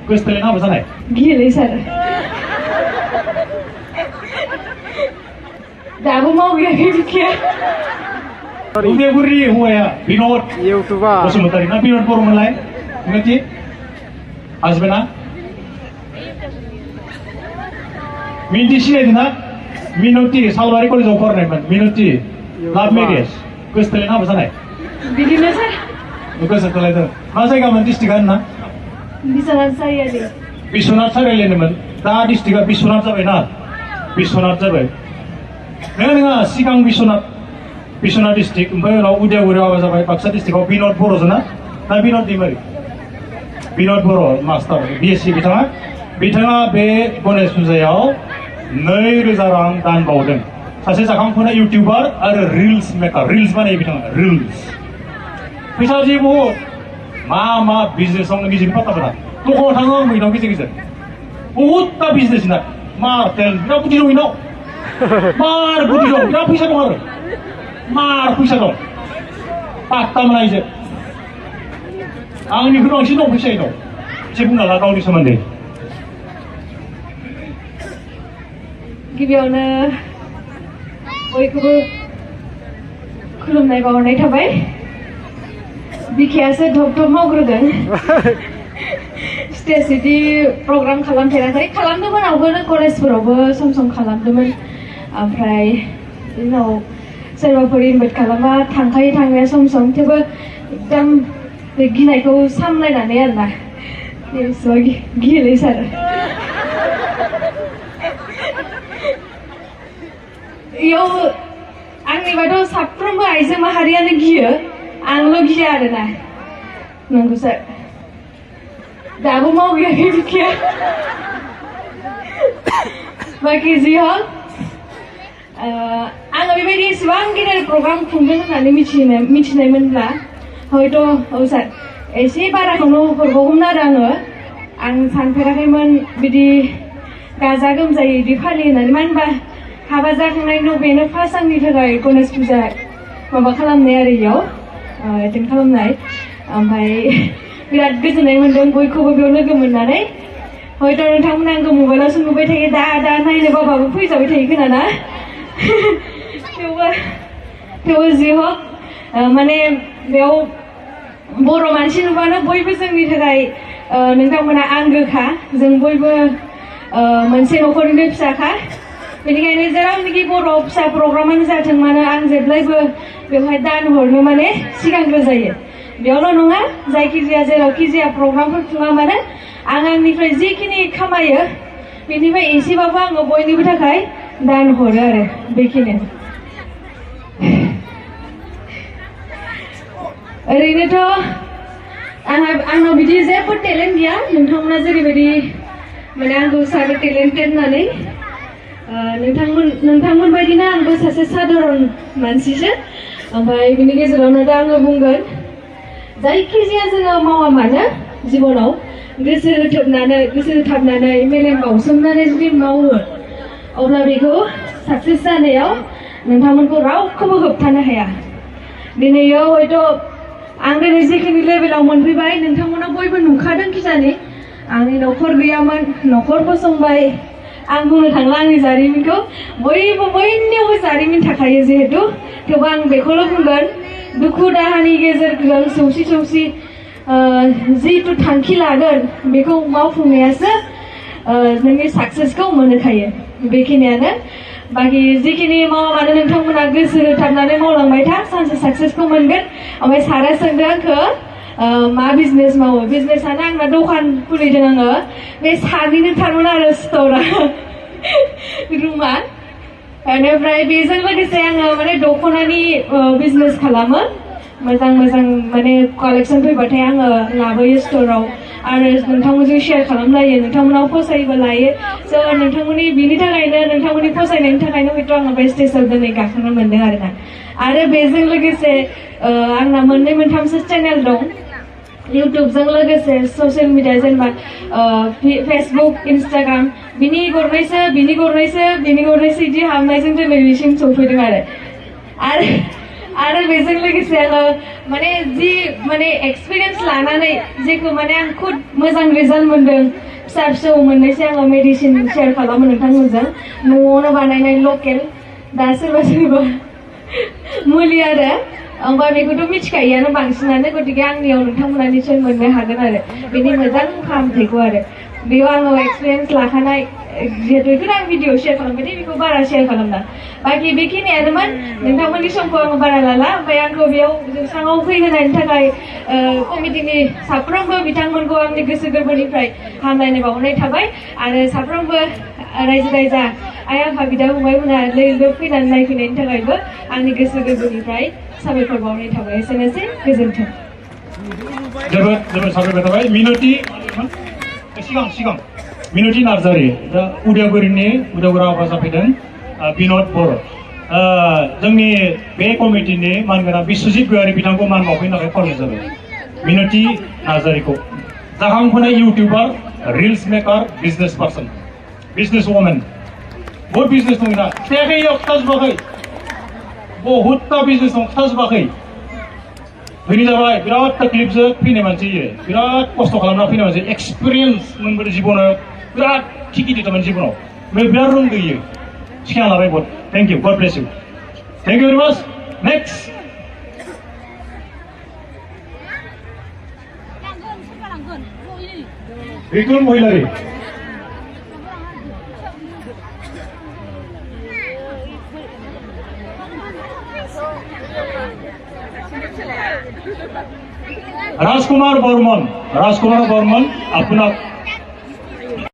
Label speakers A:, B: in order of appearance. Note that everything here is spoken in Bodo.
A: गोसोथोलायना हाबा जानाय
B: गियोलै सार दाबो मावहैयाखै बिखाया
A: उदालगुरि हौवाया बिनद बसुमतारी ना बिनद बर'मोनलाय मिनति हासबेन्डआ मिनति सिनायदों ना मिनति सालबारि कलेजाव फरायनायमोन मिनति लाभ मेरेज गोसोथोलायना हाबा जानाय
B: बिदिनो सार
A: गोसोथोलायदों मा जायगामोन डिस्ट्रिक्टआ ना
B: बिश्वनाथ सारियालि
A: बिश्वनाथ सारियालिनोमोन दा डिस्ट्रिक्टआ बिश्वनाथ जाबायना बिश्वनाथ जाबाय नङा सिगां बिश्वनाथ डिस्ट्रिक्ट ओमफ्राय उनाव उदालगुरियाव हाबा जाबाय बाक्सा डिस्ट्रिक्टआव बिनद बर'जों ना बिनद दैमारि बिनद बर' मास्टार BSc बिथाङा बे गणेश फुजायाव 2,000 रां दान बावदों सासे जाखांफुनाय इउटिउबार आरो रिल्स मेकार रिल्स बानायो बिथाङा रिल्स फैसा जि बहुत मा बिजनेसाव निजेनि पात्ता मोना दखानाव थाङो आं बैनाव गेजेर बहुदता बिजनेस ना मार टेलेन्ट बिराद बुद्धि दं इनाव मार बुद्धि दं बिराद फैसा दं आरो मार फैसा दं पात्ता मोना इजों आंनिख्रुइ बांसिन दं फैसा इनाव एसे बुंना ला गावनि सोमोन्दै
B: गिबियावनो बयखौबो खुलुमनाय बावहरनाय थाबाय बिखायासो धप मावग्रोदों स्टेज बिदि प्रग्राम खालामफेराखै खालामदोंमोन आवगोल कलेजफोरावबो सम खालामदोंमोन ओमफ्राय उनाव सोरबाफोर इनभाइट खालामबा थांखायो थांनाया सम थेवबो एकदम बे गिनायखौ सामलायनानै आरोना गियोलै सार इयाव आंनिबाथ' साफ्रोमबो आइजो माहारियानो गियो आंल' गिया आरोना नंगौ सार दाबो मावहैयाखै बिखाया बाखि जि हक आङो बेबायदि एसेबां गिदिर प्रग्राम खुंदों होननानै मिथिनायमोनब्ला हयथ' औ सार एसे बाराखौनो हरबावगौमोन आरो आं सानफेराखैमोन बिदि गाजा गोमजायै बिदि फालियो होननानै मानो होनबा हाबा जाखांनायनि उनाव बेनो फार्स्ट आंनि थाखाय गणेश फुजा माबा खालामनाय आरो इयाव एटेन्ड खालामनाय ओमफ्राय बिराद गोजोननाय मोन्दों बयखौबो बेयाव लोगो मोननानै हयथ' नोंथांमोना आंखौ मबाइलावसो नुबाय थायो दा नायनो बाबाबो फैजाबाय थायो खोना ना थेवबो जि हक माने बेयाव बर' मानसि नुबानो बयबो जोंनि थाखाय नोंथांमोना आंगोखा जों बयबो मोनसे न'खरनिनो फिसाखा बेनिखायनो जेरावनोखि बर' फिसा प्रग्रामानो जाथों मानो आं जेब्लायबो बेवहाय दान हरनो माने सिगांग्रो जायो बेयावल' नङा जायखिजाया जेरावखि जाया प्रग्रामफोर खुङा मानो आं आंनिफ्राय जिखिनि खामायो बेनिफ्राय एसेबाबो आङो बयनिबो थाखाय दान हरो आरो बेखिनि ओरैनोथ' आंनाव बिदि जेबो टेलेन्ट गैया नोंथांमोना जेरैबायदि माने आंखौ सासे टेलेन्टेड होननानै नोंथांमोन बायदिनो आंबो सासे साधारन मानसिसो ओमफ्राय बिनि गेजेरावनो दा आङो बुंगोन जायखिजाया जोङो मावा मानो जिबनाव गोसो होथाबनानै मेलेम बावसोमनानै जुदि मावो अब्ला बेखौ साक्सेस जानायाव नोंथांमोनखौ रावखौबो होबथानो हाया दिनैयो हयथ' आं दिनै जिखिनि लेभेलाव मोनफैबाय नोंथांमोना बयबो नुखादों खिजानि आंनि न'खर गैयामोन न'खर फसंबाय आं बुंनो थांला आंनि जारिमिनखौ बयनियावबो जारिमिन थाखायो जिहेतु थेवबो आं बेखौल' बुंगोन दुखु दाहानि गेजेरजों सौसि जिथु थांखि लागोन बेखौ मावफुंनायासो नोंनि साक्सेसखौ मोनखायो बेखिनियानो बाखि जिखिनि मावा मानो नोंथांमोना गोसो होथाबनानै मावलांबाय था सानसे साक्सेसखौ मोनगोन ओमफ्राय सारा सोंदों आंखौ मा बिजनेस मावो बिजनेसानो आंना दखान खुलिदों आङो बे सानैनो थारमोन आरो स्ट'रा रुमा बेनिफ्राय बेजों लोगोसे आङो माने दख'नानि बिजनेस खालामो मोजां माने कालेक्सन फैबाथाय आङो लाबोयो स्ट'राव आरो नोंथांमोनजों शेयार खालामलायो नोंथांमोनाव फसायोबा लायो स' नोंथांमोननि बिनि थाखायनो नोंथांमोननि फसायनायनि थाखायनो हयथ' आङो बे स्टेजआव दिनै गाखोनो मोन्दों आरोना आरो बेजों लोगोसे आंना मोनथामसो चेनेल दं इउटुबजों लोगोसे ससियेल मिडिया जेनेबा फेसबुक इन्स्टाग्राम बिनि गरनैसो बिदि हाबनायजों दिनै बिसिम सौफैदों आरो बेजों लोगोसे आङो माने जि माने एक्सपिरियेन्स लानानै जेखौ माने आं खुद मोजां रिजाल्ट मोनदों फिसा फिसौ मोननैसो आङो मेडिसिन शेयार खालामो नोंथांमोनजों न'आवनो बानायनाय लकेल दा सोरबा सोरबा मुलि आरो ओमफ्राय बेखौथ' मिथिखायोआनो बांसिनानो गतिके आंनियाव नोंथांमोना निसय मोननो हागोन आरो बेनि मोजां फाहामथायखौ आरो बेयाव आङो एक्सपिरियेन्स लाखानाय जिहेतु बेखौनो आं भिडिअ शेयार खालामबाय दे बेखौ बारा शेयार खालामला बाखि बेखिनियानोमोन नोंथांमोननि समखौ आङो बारा लाला ओमफ्राय आंखौ बेयाव जौसाङाव फैहोनायनि थाखाय कमिटिनि साफ्रोमबो बिथांमोनखौ आंनि गोसो गोरबोनिफ्राय हामलायनाय बावहरनाय थाबाय आरो साफ्रोमबो रायजो राजा आइ आफा बिदा फंबायमोना लोगो फैनानै नायफैनायनि थाखायबो आंनि गोसो गोरबोनिफ्राय साबायखर बावनाय थाबाय एसेनोसै गोजोन्थों
A: जोबोद जोबोद साबायखर थाबाय मिनति सिगां मिनति नार्जारि दा उदालगुरिनि उदालगुरि आफा जाफैदों बिनद बर' जोंनि बे कमिटिनि मानगोनां बिश्वजित गयारि बिथांखौ मान बावफैनो थाखाय खावलायनाय जाबाय मिनति नार्जारिखौ जाखांफुनाय इउटिउबार रिल्स मेकार बिजनेस पार्सन बिजनेस वमेन बहुत बिजनेस दं ना खिथायाखै खिथाजोबाखै बहुतता बिजनेस दं खिथाजोबाखै धोनि जाबाय बिराद तकलिफजों फैनाय मानसि बिराद खस्थ' खालामना फैनाय मानसि एक्सपिरियेन्स मोनबोदों जिबनाव बिराद थिखि दिदोंमोन जिबनाव ओमफ्राय बिराद रोंगोयो सिगां लाबाय बहुत थेंक इउ गड bless you thank you very माच नेक्स्ट बिक्रम महिलारि राजकुमार बर्मन आपना